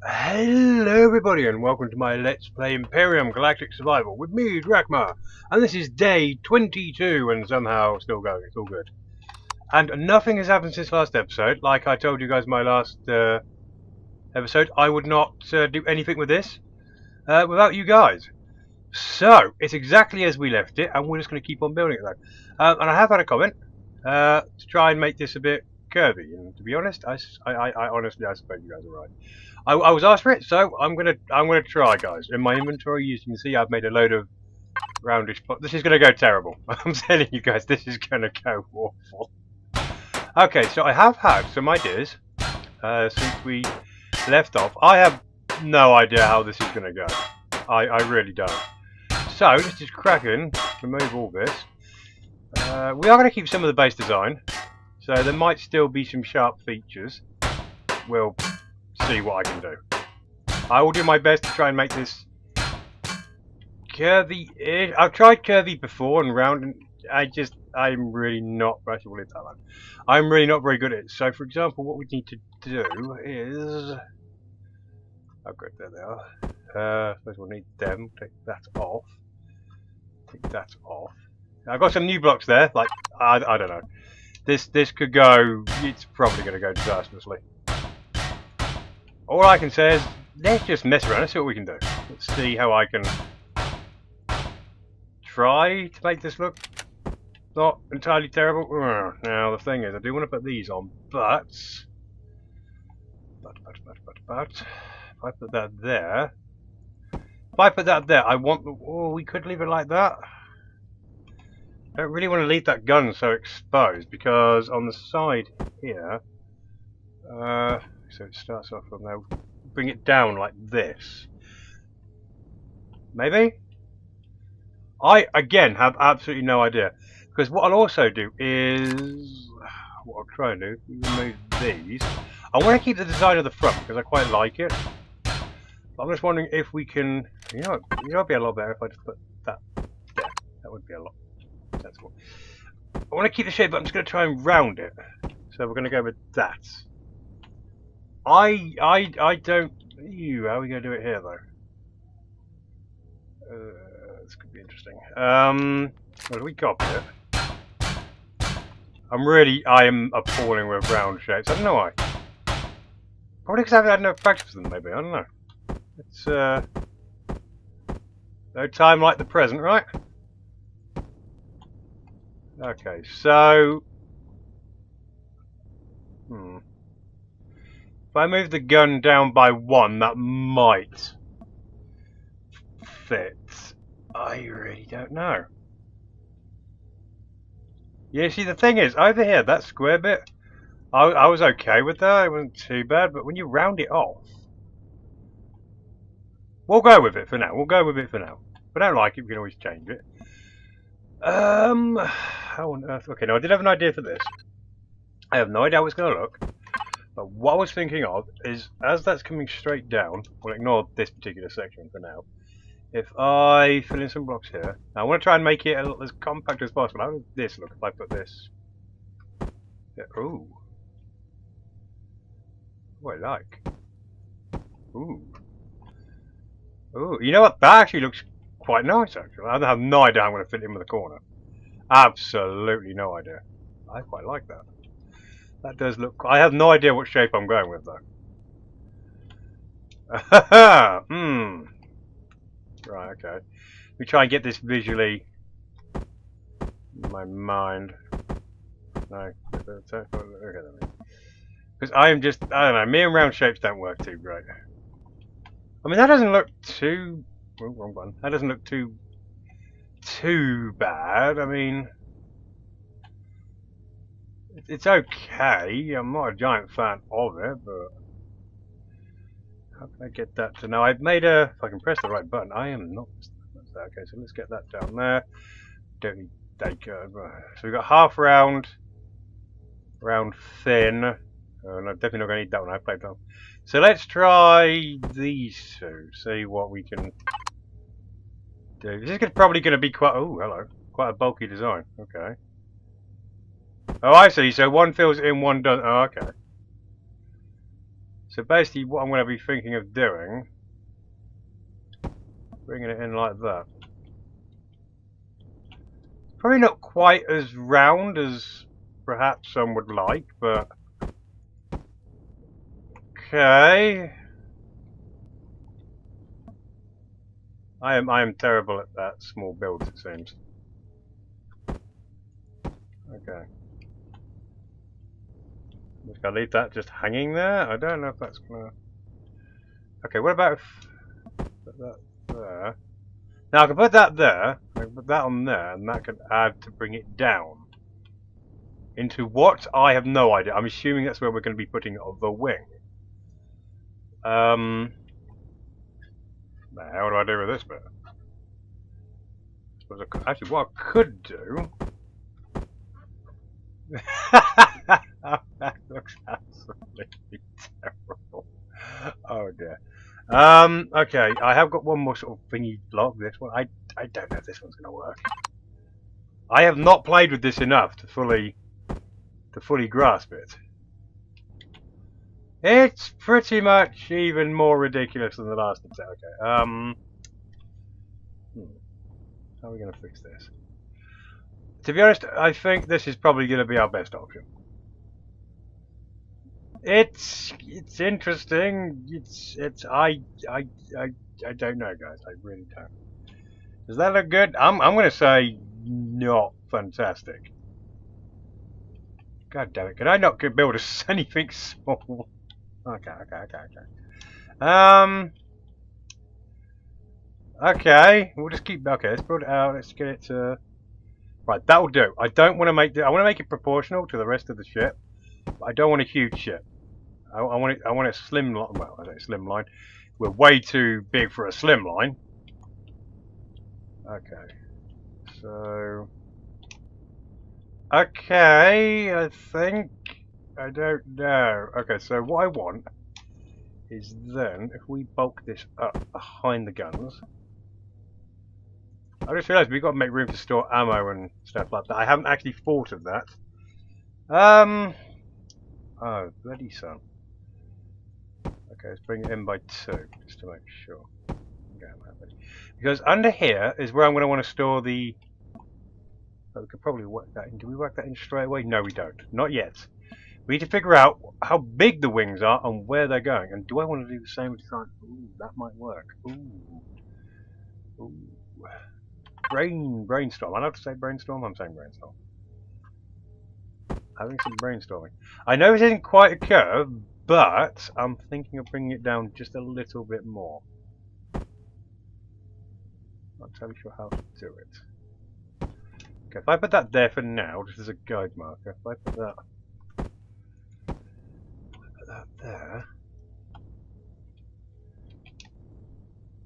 Hello everybody and welcome to my Let's Play Empyrion Galactic Survival with me, Drakma. And this is day 22 and somehow still going, it's all good. And nothing has happened since last episode. Like I told you guys in my last episode, I would not do anything with this without you guys. So, it's exactly as we left it and we're just going to keep on building it though. And I have had a comment to try and make this a bit curvy, and to be honest, I honestly suppose you guys are right. I was asked for it, so I'm gonna try, guys. In my inventory, as you can see, I've made a load of roundish plots. This is gonna go terrible. I'm telling you guys, this is gonna go awful. Okay, so I have had some ideas since we left off. I have no idea how this is gonna go. I really don't. So let's just crack in, remove all this. We are gonna keep some of the base design. So there might still be some sharp features. We'll see what I can do. I will do my best to try and make this curvy-ish. I've tried curvy before and round, and I'm really not I'm really not very good at it. So for example, what we need to do is, oh good, there they are. I suppose we'll need them. Take that off. Take that off. I've got some new blocks there. Like I don't know. This could go. It's probably going to go disastrously. All I can say is let's just mess around. Let's see what we can do. Let's see how I can try to make this look not entirely terrible. Now the thing is, I do want to put these on, but if I put that there, I want the. Oh, we could leave it like that. I don't really want to leave that gun so exposed because on the side here, so it starts off from there, bring it down like this. Maybe? I, again, have absolutely no idea. Because what I'll also do is, what I'll try and do, remove these. I want to keep the design of the front because I quite like it. But I'm just wondering if we can, you know, it'd be a lot better if I just put that there. That would be a lot. That's what I want to keep the shape, but I'm just going to try and round it. So we're going to go with that. I don't. Ew, how are we going to do it here though? This could be interesting. Well, we copy it. I am appalling with round shapes. I don't know why. Probably because I haven't had enough practice with them. Maybe I don't know. It's no time like the present, right? Okay, so if I move the gun down by 1, that might fit. I really don't know. Yeah, see the thing is, over here, that square bit, I was okay with that, it wasn't too bad, but when you round it off, we'll go with it for now, If I don't like it, we can always change it. How on earth? Okay, now I did have an idea for this. I have no idea how it's going to look. But what I was thinking of is, as that's coming straight down, we'll ignore this particular section for now. If I fill in some blocks here, now I want to try and make it as compact as possible. How does this look if I put this? Yeah, ooh. Oh, I like. Ooh. Ooh, you know what? That actually looks quite nice, actually. I have no idea how I'm going to fit it in with the corner. Absolutely no idea. I quite like that. That does look. I have no idea what shape I'm going with, though. Right, okay. Let me try and get this visually in my mind. No. Because I am just. I don't know. Me and round shapes don't work too great. I mean, that doesn't look too. Oh, wrong button. That doesn't look too bad. I mean, it's okay. I'm not a giant fan of it, but how can I get that to now? I've made a. If I can press the right button, I am not. Okay, so let's get that down there. Don't need that. So we've got half round, round thin. No, definitely not going to need that one. I played that. So let's try these two. See what we can do. This is probably going to be quite. Oh, hello. Quite a bulky design. Okay. Oh, I see. So one fills in, one doesn't. Oh, okay. So basically what I'm going to be thinking of doing, bringing it in like that. Probably not quite as round as perhaps some would like, but okay. I am terrible at that small builds, it seems. Okay. I'm just gonna leave that just hanging there. I don't know if that's gonna. Okay, what about if put that there? Now I can put that there. I can put that on there, and that can add to bring it down. Into what? I have no idea. I'm assuming that's where we're going to be putting the wing. Now, what do I do with this bit? Actually, what I could do. That looks absolutely terrible. Oh dear. Okay, I have got one more sort of thingy block. This one, I don't know if this one's going to work. I have not played with this enough to fully grasp it. It's pretty much even more ridiculous than the last attempt. Okay. How are we going to fix this? To be honest, I think this is probably going to be our best option. It's interesting. I don't know, guys. I really don't. Does that look good? I'm going to say not fantastic. God damn it! Can I not build anything small? Okay. Okay, we'll just keep. Okay, let's build it out. Let's get it to. Right, that'll do. I don't want to make. I want to make it proportional to the rest of the ship. But I don't want a huge ship. I want it. I want a slim line. Well, I say slim line. We're way too big for a slim line. Okay, so. Okay, I think. I don't know. Okay, so what I want is then if we bulk this up behind the guns. I just realised we've got to make room to store ammo and stuff like that. I haven't actually thought of that. Oh, bloody son. Okay, let's bring it in by 2, just to make sure. Because under here is where I'm going to want to store the... Oh, we could probably work that in. Do we work that in straight away? No, we don't. Not yet. We need to figure out how big the wings are and where they're going. And do I want to do the same with the front? Ooh, that might work. Ooh. Brainstorm. I don't have to say brainstorm, I'm saying brainstorm. Having some brainstorming. I know this isn't quite a curve, but I'm thinking of bringing it down just a little bit more. Not entirely sure how to do it. Okay, if I put that there for now, just as a guide marker, if I put that there,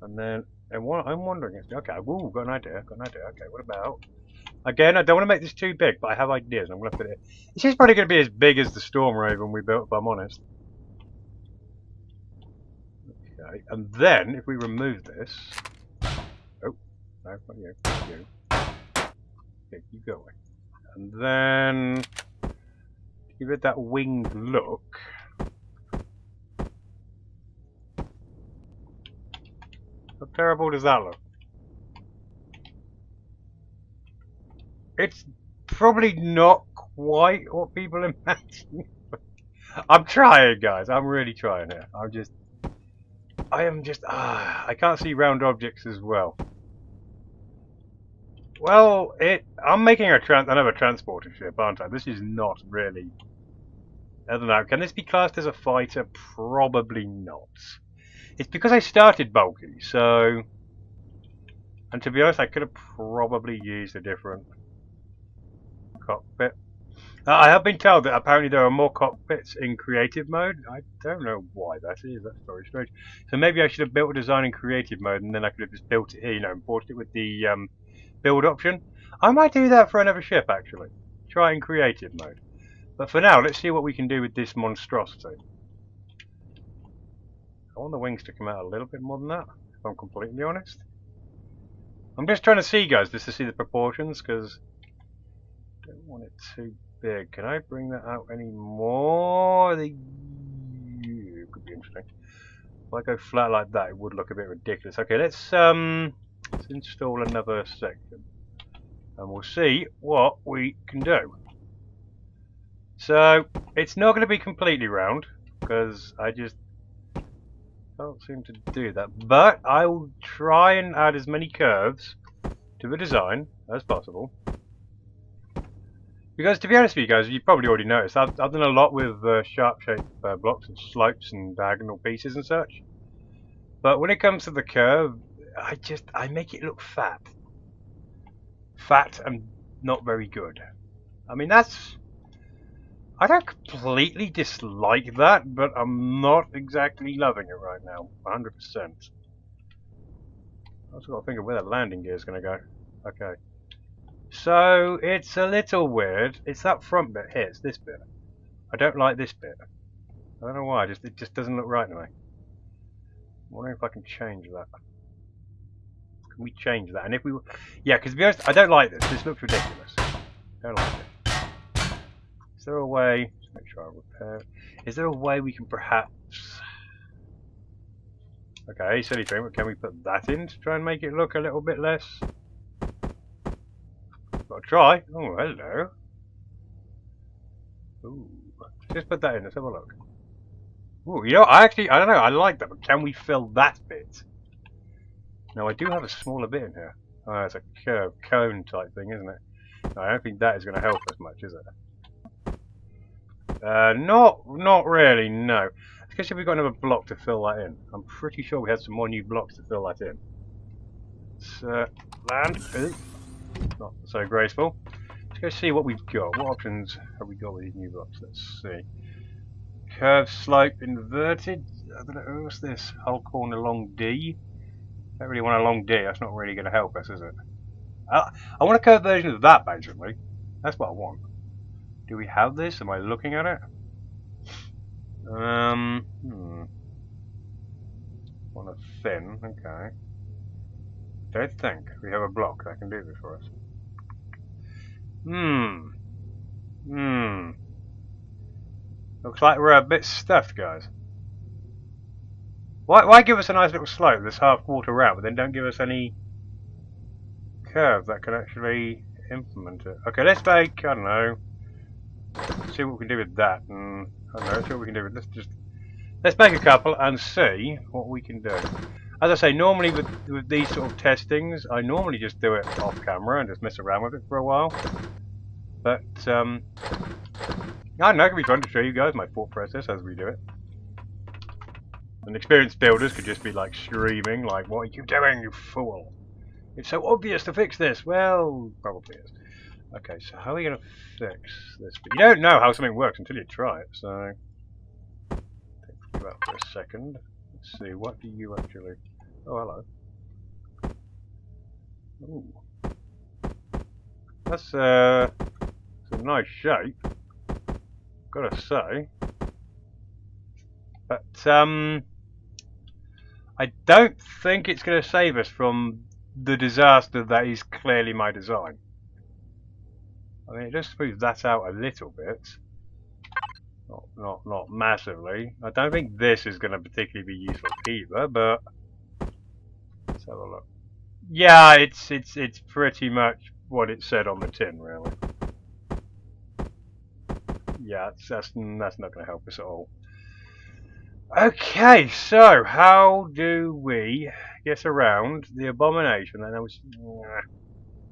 and then I'm wondering, okay, woo, got an idea. Okay, what about, again, I don't want to make this too big, but I have ideas, and I'm going to put it, this is probably going to be as big as the Storm Raven we built, if I'm honest. Okay, and then, if we remove this, oh, no, not you, okay, you go away, and then, give it that winged look. How terrible does that look? It's probably not quite what people imagine. I'm trying, guys. I'm really trying here. I can't see round objects as well. Well, I'm making another transporter ship, aren't I? This is not really... I don't know. Can this be classed as a fighter? Probably not. It's because I started bulky, so... And to be honest, I could have probably used a different cockpit. I have been told that apparently there are more cockpits in creative mode. I don't know why that is. That's very strange. So maybe I should have built a design in creative mode, and then I could have just built it here, imported it with the build option. I might do that for another ship, actually. Try in creative mode. But for now, let's see what we can do with this monstrosity. I want the wings to come out a little bit more than that, if I'm completely honest. I'm just trying to see, guys, just to see the proportions, because I don't want it too big. Can I bring that out any more? Could be interesting. If I go flat like that, it would look a bit ridiculous. Okay, let's install another section. And we'll see what we can do. So, it's not going to be completely round, because I just don't seem to do that. But I will try and add as many curves to the design as possible. Because to be honest with you guys, you probably already noticed, I've done a lot with sharp-shaped blocks and slopes and diagonal pieces and such. But when it comes to the curve, I make it look fat. Fat and not very good. I mean, I don't completely dislike that, but I'm not exactly loving it right now, 100%. I've also got to think of where that landing gear is going to go. Okay. So, it's a little weird. It's that front bit here, it's this bit. I don't like this bit. I don't know why, it just doesn't look right to me. I'm wondering if I can change that. Can we change that? And if we... Yeah, because to be honest, I don't like this. This looks ridiculous. I don't like it. Is there a way... Let's make sure I repair... Is there a way we can perhaps... Okay, silly thing, but can we put that in to try and make it look a little bit less... Got to try. Oh, hello. Ooh. Just put that in. Let's have a look. Ooh, you know, I don't know. I like that, but can we fill that bit? Now, I do have a smaller bit in here. Oh, it's a curved cone type thing, isn't it? No, I don't think that is going to help us much, is it? Not really, no. Especially if we've got another block to fill that in. I'm pretty sure we had some more new blocks to fill that in. Let's land. Ooh. Not so graceful. Let's go see what we've got. What options have we got with these new blocks? Let's see. Curved, slope, inverted. I don't know, what's this? Hull corner long D. Don't really want a long D. That's not really going to help us, is it? I want a curved version of that, basically. That's what I want. Do we have this? Am I looking at it? Want a thin. Okay. Don't think we have a block that can do this for us. Looks like we're a bit stuffed, guys. Why give us a nice little slope this half-quarter round, but then don't give us any curve that can actually implement it? Okay, let's make, I don't know, see what we can do with that, and I don't know, see what we can do with let's make a couple and see what we can do. As I say, normally with these sort of testings, I normally just do it off camera and just mess around with it for a while. But, I don't know, it could be fun to show you guys my thought process as we do it. And experienced builders could just be like screaming, like, what are you doing, you fool? It's so obvious to fix this. Well, probably is. Okay, so how are we going to fix this? But you don't know how something works until you try it, so... Think about it for a second. Let's see, what do you actually... Oh, hello. Ooh. That's a nice shape, gotta say. But, I don't think it's going to save us from the disaster that is clearly my design. I mean, it does smooth that out a little bit. Not massively. I don't think this is going to particularly be useful either, but let's have a look. Yeah, it's pretty much what it said on the tin, really. Yeah, that's not going to help us at all. Okay, so how do we get around the abomination? And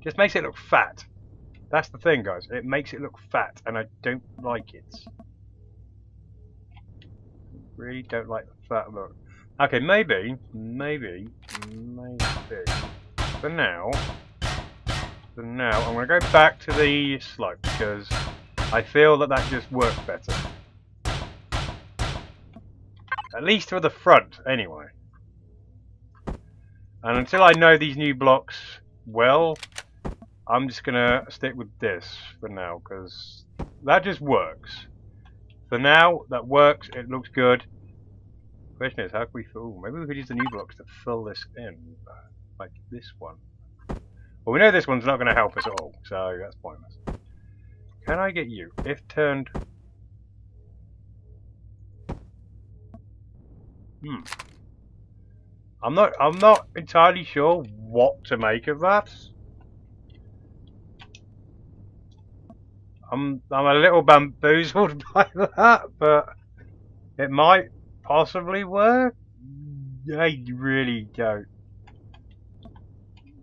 just makes it look fat. That's the thing, guys. It makes it look fat, and I don't like it. Really don't like the fat look. Okay, maybe. For now, I'm going to go back to the slope because I feel that just works better. At least for the front, anyway. And until I know these new blocks well, I'm just going to stick with this for now because that just works. For now, that works, it looks good. The question is, how can we fill... Maybe we could use the new blocks to fill this in. Like this one. Well, we know this one's not going to help us at all, so that's pointless. Can I get you? If turned... I'm not entirely sure what to make of that. I'm a little bamboozled by that, but it might possibly work. I really don't.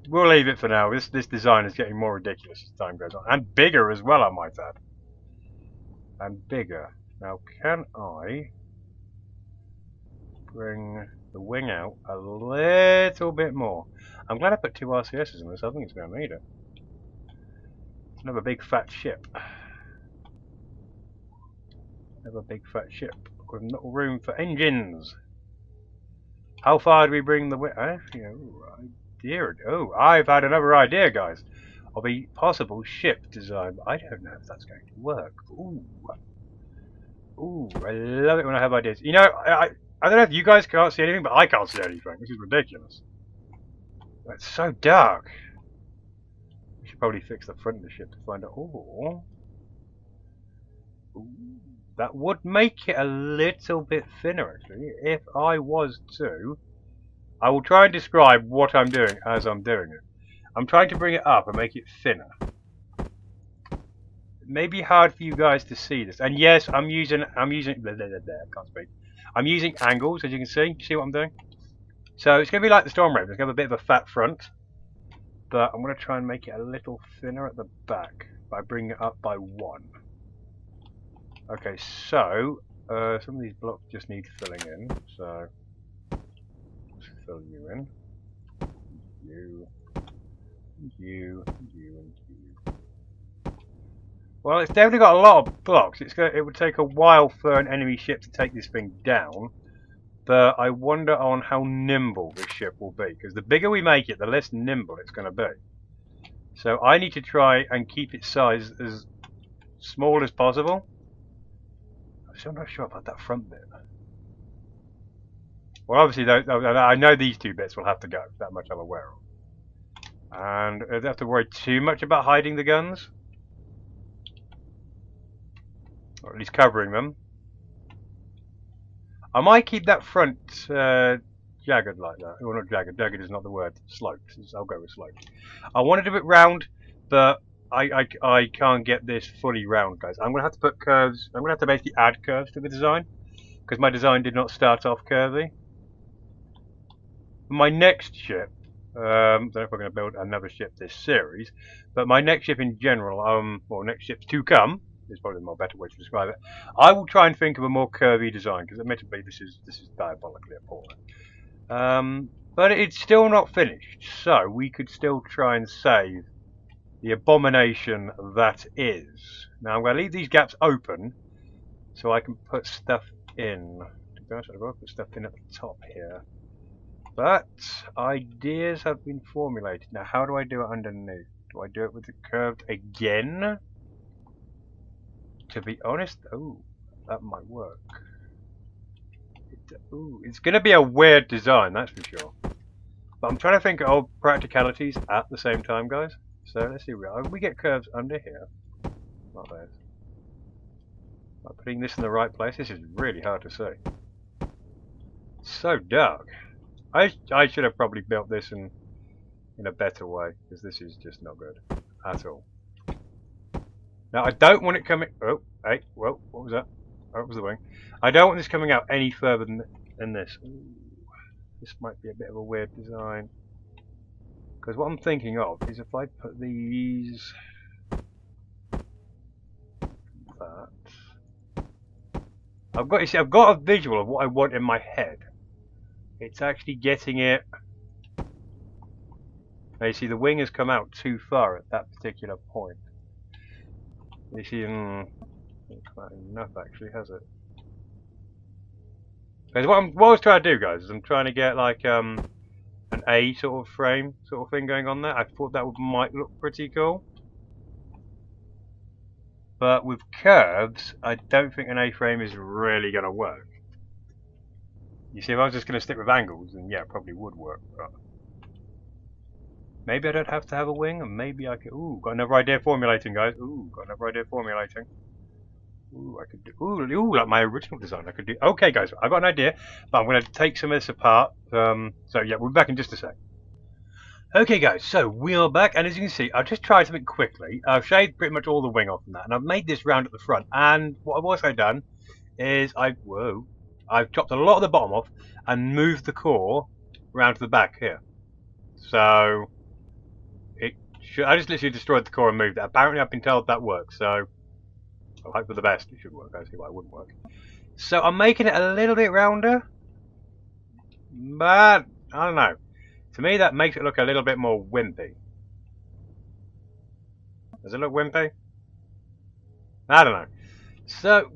We'll leave it for now. This design is getting more ridiculous as time goes on, and bigger as well, I might add. And bigger. Now, can I bring the wing out a little bit more? I'm glad I put 2 RCSs in this. I think it's going to need it. It's another big fat ship. Another big fat ship with no room for engines. How far do we bring the wing? Oh, I've had another idea, guys, of a possible ship design. But I don't know if that's going to work. Ooh, I love it when I have ideas. You know, I don't know if you guys can't see anything, but I can't see anything. This is ridiculous. It's so dark. We should probably fix the front of the ship to find out. Ooh, that would make it a little bit thinner, actually. If I was to, I will try and describe what I'm doing as I'm doing it. I'm trying to bring it up and make it thinner. It may be hard for you guys to see this. And yes, I'm using I can't speak. I'm using angles, as you can see. You see what I'm doing? So it's going to be like the Storm Raven. It's going to have a bit of a fat front. But I'm going to try and make it a little thinner at the back by bringing it up by 1. Okay, so some of these blocks just need filling in. So let's fill you in. You, and you. Well, it's definitely got a lot of blocks. It would take a while for an enemy ship to take this thing down. But I wonder on how nimble this ship will be. Because the bigger we make it, the less nimble it's going to be. So I need to try and keep its size as small as possible. I'm still not sure about that front bit. Well, obviously, I know these 2 bits will have to go. That much I'm aware of. And I don't have to worry too much about hiding the guns. Or at least covering them. I might keep that front jagged like that. Well, not jagged. Jagged is not the word. Sloped. I'll go with sloped. I want it a bit round, but I can't get this fully round, guys. I'm going to have to put curves. I'm going to have to basically add curves to the design. Because my design did not start off curvy. My next ship, I don't know if we're going to build another ship this series, but my next ship in general, well, next ships to come, is probably a more better way to describe it. I will try and think of a more curvy design, because admittedly this is diabolically appalling. But it's still not finished, so we could still try and save the abomination that is. Now I'm going to leave these gaps open, so I can put stuff in. To be honest, I've got to put stuff in at the top here. But ideas have been formulated. Now how do I do it underneath? Do I do it with the curved again? To be honest, that might work. It's going to be a weird design, that's for sure. But I'm trying to think of practicalities at the same time, guys. So let's see. We get curves under here. Not there. Am I putting this in the right place? This is really hard to see. It's so dark. I should have probably built this in a better way, because this is just not good at all. Now I don't want it coming. Oh, hey, well, what was that? Oh, it was the wing. I don't want this coming out any further than this. Ooh, this might be a bit of a weird design. Because what I'm thinking of is if I put these. I've got a visual of what I want in my head. It's actually getting it. Now you see the wing has come out too far at that particular point. You see, not enough actually, has it? Because what I was trying to do, guys, is I'm trying to get like an A sort of frame sort of thing going on there. I thought that might look pretty cool. But with curves, I don't think an A-frame is really going to work. You see, if I was just going to stick with angles, then yeah, it probably would work. But maybe I don't have to have a wing, and maybe I could. Ooh, got another idea formulating, guys. Ooh, got another idea formulating. Ooh, I could do. Ooh, like my original design. I could do. Okay, guys, I've got an idea, but I'm going to take some of this apart. So yeah, we'll be back in just a sec. Okay, guys, so we are back, and as you can see, I've just tried something quickly. I've shaved pretty much all the wing off from that, and I've made this round at the front. And what I've also done is I've chopped a lot of the bottom off and moved the core round to the back here. So I just literally destroyed the core and moved it. Apparently, I've been told that works, so I hope for the best. It should work. I don't see why it wouldn't work. So I'm making it a little bit rounder, but I don't know. To me, that makes it look a little bit more wimpy. Does it look wimpy? I don't know. So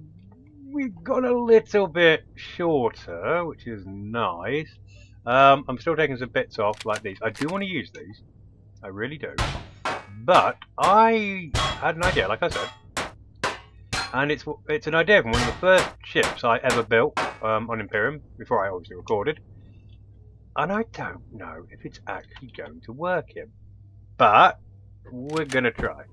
we've got a little bit shorter, which is nice. I'm still taking some bits off like these. I do want to use these. I really do. But I had an idea, like I said. And it's an idea from one of the first ships I ever built on Empyrion, before I obviously recorded. And I don't know if it's actually going to work here. But we're going to try.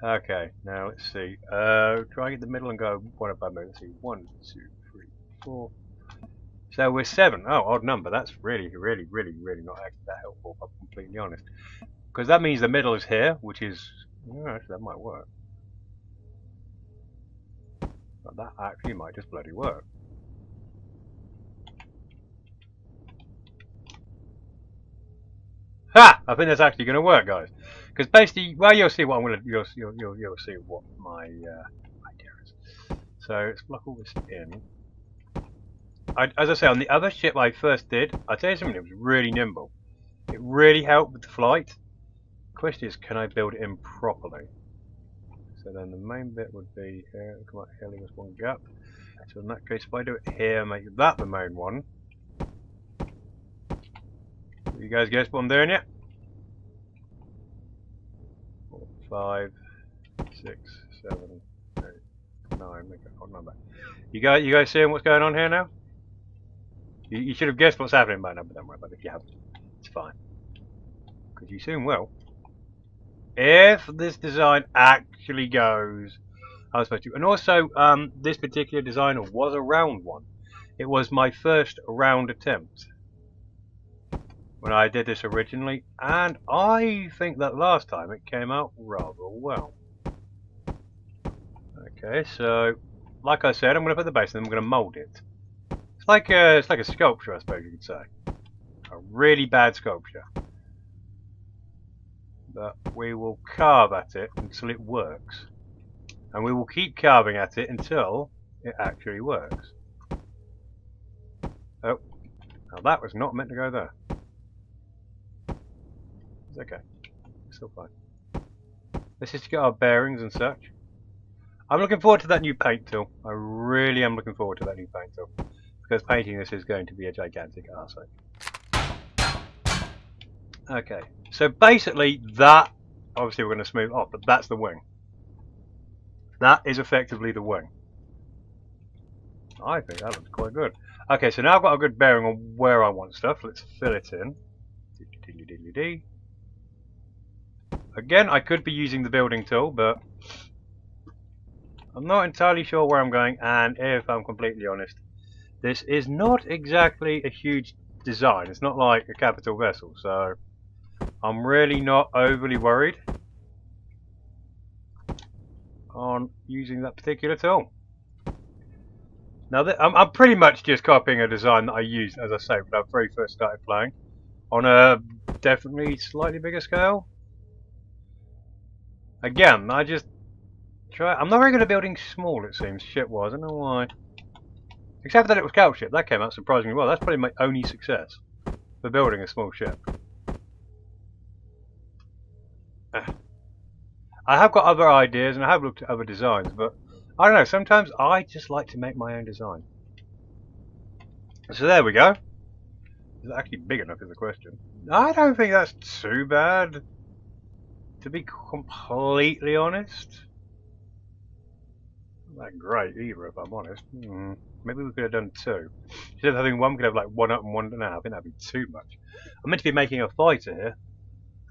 Okay, now let's see. Try and get the middle and go one above me. Let's see. 1, 2, 3, 4. So we're 7. Oh, odd number. That's really not actually that helpful, if I'm completely honest. Because that means the middle is here, which is... Oh, actually, that might work. But that actually might just bloody work. Ha! I think that's actually going to work, guys. Because basically, well, you'll see what I'm going to. You'll see what my idea is. So let's block all this in. As I say, on the other ship I first did, I tell you something, it was really nimble. It really helped with the flight. The question is, can I build it in properly? So then the main bit would be here. Come on, here, leave us one gap. So in that case, if I do it here, make that the main one. You guys guess what I'm doing yet? 4, 5, 6, 7, 8, 9. Make a odd number. You guys seeing what's going on here now? You should have guessed what's happening by now, but don't worry about it if you haven't. It's fine. Because you soon will. If this design actually goes how I was supposed to. And also, this particular design was a round one. It was my first round attempt when I did this originally, and I think that last time it came out rather well. Okay, so like I said, I'm going to put the base and I'm going to mould it. It's like a sculpture, I suppose you could say. A really bad sculpture. But we will carve at it until it works. And we will keep carving at it until it actually works. Oh, now that was not meant to go there. It's okay. It's still fine. Let's just get our bearings and such. I'm looking forward to that new paint tool. I really am looking forward to that new paint tool. Because painting this is going to be a gigantic arsehole. Okay, so basically that, obviously we're going to smooth off, but that's the wing. That is effectively the wing. I think that looks quite good. Okay, so now I've got a good bearing on where I want stuff. Let's fill it in. Again, I could be using the building tool, but I'm not entirely sure where I'm going, and if I'm completely honest, this is not exactly a huge design. It's not like a capital vessel, so I'm really not overly worried on using that particular tool. Now, I'm pretty much just copying a design that I used, as I say, when I very first started playing, on a definitely slightly bigger scale. Again, I just try. I'm not very good at building small, it seems, ship-wise. I don't know why. Except that it was Scout Ship. That came out surprisingly well. That's probably my only success for building a small ship. I have got other ideas and I have looked at other designs, but I don't know, sometimes I just like to make my own design. So there we go. Is it actually big enough is the question. I don't think that's too bad, to be completely honest. Not that great either, if I'm honest. Maybe we could have done 2. Instead of having one, we could have like 1 up and 1 down. I think that'd be too much. I'm meant to be making a fighter here.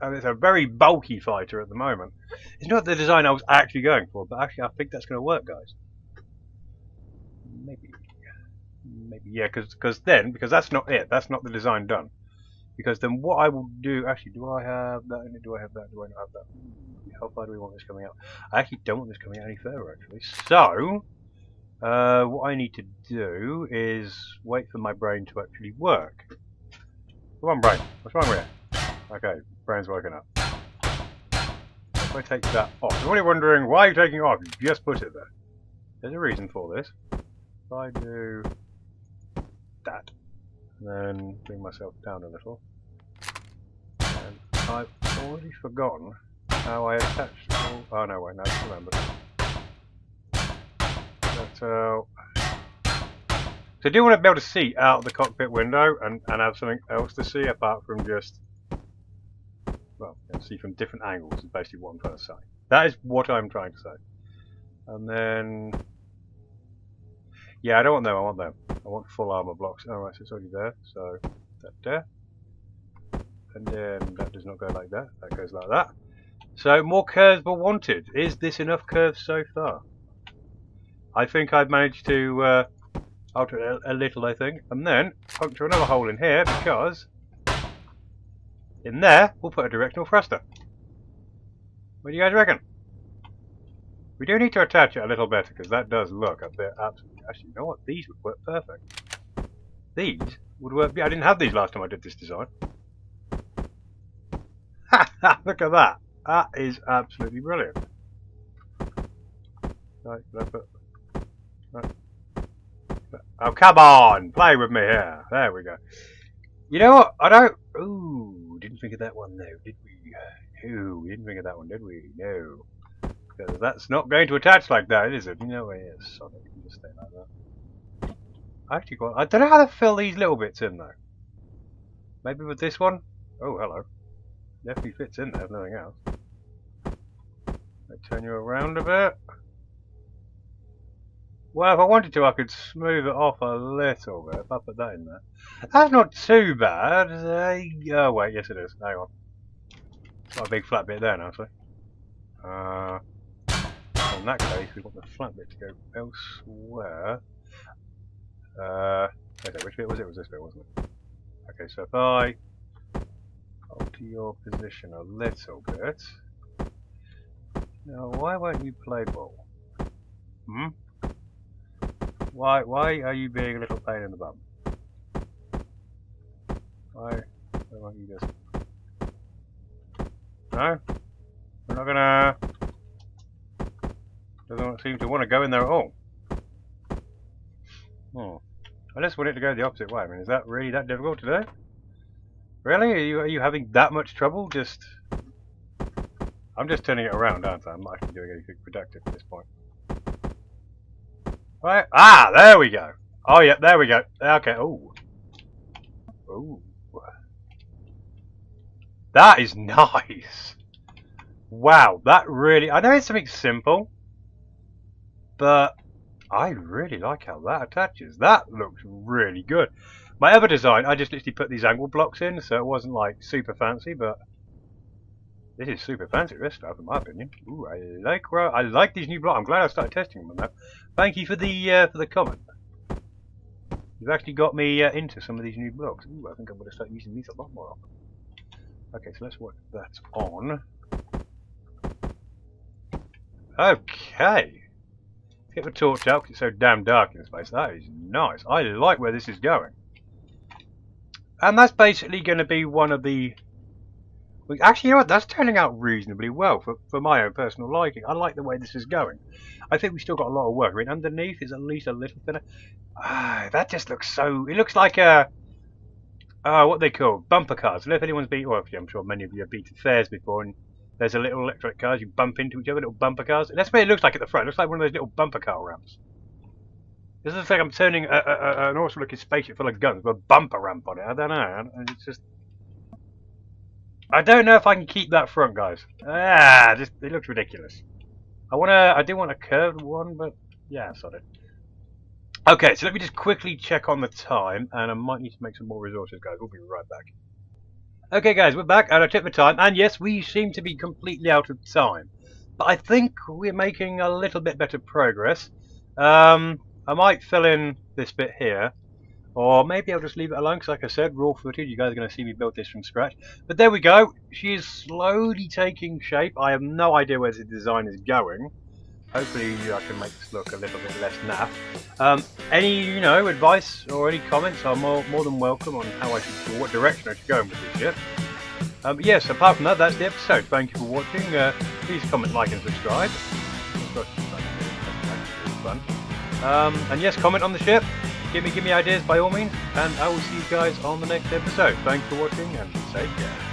and it's a very bulky fighter at the moment. It's not the design I was actually going for, but actually I think that's going to work, guys. Maybe, yeah, because that's not it. That's not the design done. Because then what I will do, actually, do I have that in it? Do I have that? Do I not have that? How far do we want this coming out? I actually don't want this coming out any further, actually. So, what I need to do is wait for my brain to actually work. Come on, brain. What's wrong with it? Okay, brain's working up. If I take that off, you're only wondering why you're taking it off. You just put it there. There's a reason for this. If I do that, and then bring myself down a little, and I've already forgotten how I attached. Oh no, wait, no, I remember. So I do want to be able to see out the cockpit window and have something else to see apart from just, well, see from different angles is basically what I'm trying to say. That is what I'm trying to say. And then, yeah, I don't want them, I want them. I want full armor blocks. Alright, so it's already there, so that there. And then that does not go like that, that goes like that. So more curves were wanted. Is this enough curves so far? I think I've managed to alter it a little, I think. And then puncture another hole in here because in there we'll put a directional thruster. What do you guys reckon? We do need to attach it a little better because that does look a bit absolutely. Actually, you know what? These would work perfect. These would work. I didn't have these last time I did this design. Ha! Look at that. That is absolutely brilliant. Right, right. Oh, come on! Play with me here. There we go. You know what? I don't. Ooh, didn't think of that one, though, did we? Ooh, we didn't think of that one, did we? No. Because that's not going to attach like that, is it? No way, yes. So you can just stay like that. Actually, I don't know how to fill these little bits in, though. Maybe with this one? Oh, hello. Definitely fits in there, if nothing else. Turn you around a bit. Well, if I wanted to, I could smooth it off a little bit. If I put that in there. That's not too bad. Oh, wait, yes it is. Hang on. Got a big flat bit there now, see? In that case, we want the flat bit to go elsewhere. Okay, which bit was it? It was this bit, wasn't it? Okay, so if I alter your position a little bit. Now, why won't you play ball? Hmm? Why are you being a little pain in the bum? Why won't you just... No? We're not gonna... Doesn't seem to want to go in there at all. I just want it to go the opposite way. I mean, is that really that difficult to do? Really? Are you having that much trouble? Just... I'm just turning it around, aren't I? I'm not actually doing anything productive at this point. Right. Ah, there we go. Oh, yeah, there we go. Okay. Ooh. Ooh. That is nice. Wow, that really... I know it's something simple, but I really like how that attaches. That looks really good. My other design, I just literally put these angle blocks in, so it wasn't like super fancy, but this is super fancy, this stuff, in my opinion. Ooh, I like these new blocks. I'm glad I started testing them now. Thank you for the comment. You've actually got me into some of these new blocks. Ooh, I think I'm going to start using these a lot more often. Okay, so let's work that on. Okay. Let's get the torch out because it's so damn dark in this place. That is nice. I like where this is going. And that's basically going to be one of the... Actually, you know what? That's turning out reasonably well for my own personal liking. I like the way this is going. I think we've still got a lot of work. I mean, underneath is at least a little thinner. Ah, that just looks so... It looks like a... what they call bumper cars. If anyone's been... Well, I'm sure many of you have been to fairs before, and there's a little electric cars. You bump into each other, little bumper cars. That's what it looks like at the front. It looks like one of those little bumper car ramps. This looks like I'm turning an awesome-looking spaceship full of guns with a bumper ramp on it. I don't know. It's just... I don't know if I can keep that front, guys. It looks ridiculous. I do want a curved one, but yeah, sorry. Okay, so let me just quickly check on the time, and I might need to make some more resources, guys. We'll be right back. Okay guys, we're back and I took the time, and yes, we seem to be completely out of time. But I think we're making a little bit better progress. I might fill in this bit here, or maybe I'll just leave it alone, because like I said, raw footage, you guys are going to see me build this from scratch. But there we go, she is slowly taking shape. I have no idea where the design is going. Hopefully I can make this look a little bit less naff. Any, advice or any comments are more than welcome on how I should, or what direction I should go with this ship. But yes, apart from that, that's the episode. Thank you for watching. Please comment, like and subscribe. Fun. And yes, comment on the ship. Give me ideas by all means, and I will see you guys on the next episode. Thanks for watching and take care.